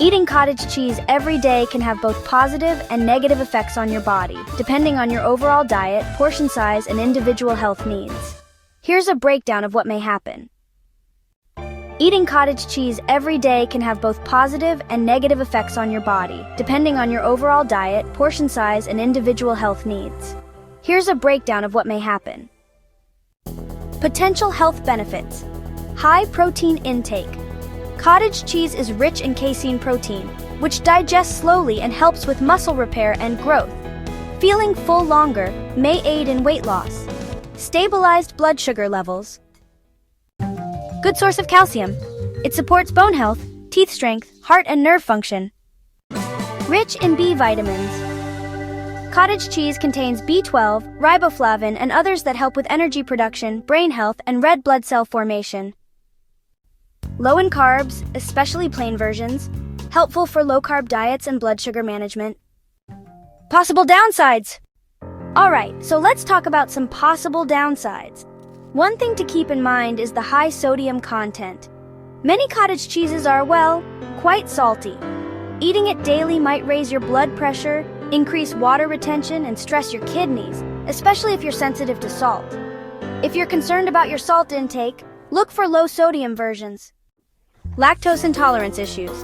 Eating cottage cheese every day can have both positive and negative effects on your body, depending on your overall diet, portion size, and individual health needs. Here's a breakdown of what may happen. Eating cottage cheese every day can have both positive and negative effects on your body, depending on your overall diet, portion size, and individual health needs. Here's a breakdown of what may happen. Potential health benefits. High protein intake. Cottage cheese is rich in casein protein, which digests slowly and helps with muscle repair and growth. Feeling full longer may aid in weight loss. Stabilized blood sugar levels. Good source of calcium. It supports bone health, teeth strength, heart and nerve function. Rich in B vitamins. Cottage cheese contains B12, riboflavin, and others that help with energy production, brain health, and red blood cell formation. Low in carbs, especially plain versions, helpful for low-carb diets and blood sugar management. Possible downsides. Alright, so let's talk about some possible downsides. One thing to keep in mind is the high sodium content. Many cottage cheeses are, well, quite salty. Eating it daily might raise your blood pressure, increase water retention, and stress your kidneys, especially if you're sensitive to salt. If you're concerned about your salt intake, look for low-sodium versions. Lactose intolerance issues.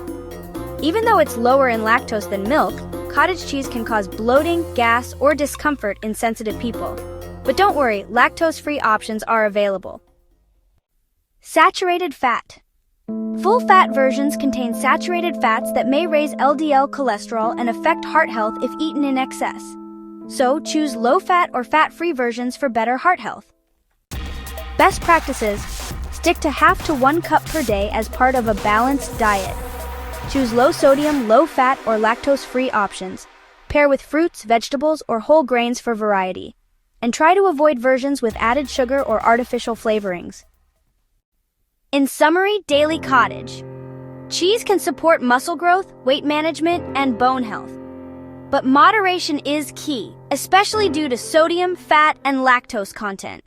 Even though it's lower in lactose than milk, cottage cheese can cause bloating, gas, or discomfort in sensitive people. But don't worry, lactose-free options are available. Saturated fat. Full-fat versions contain saturated fats that may raise LDL cholesterol and affect heart health if eaten in excess. So choose low-fat or fat-free versions for better heart health. Best practices. Stick to half to 1 cup per day as part of a balanced diet. Choose low-sodium, low-fat, or lactose-free options. Pair with fruits, vegetables, or whole grains for variety. And try to avoid versions with added sugar or artificial flavorings. In summary, daily cottage. Cheese can support muscle growth, weight management, and bone health. But moderation is key, especially due to sodium, fat, and lactose content.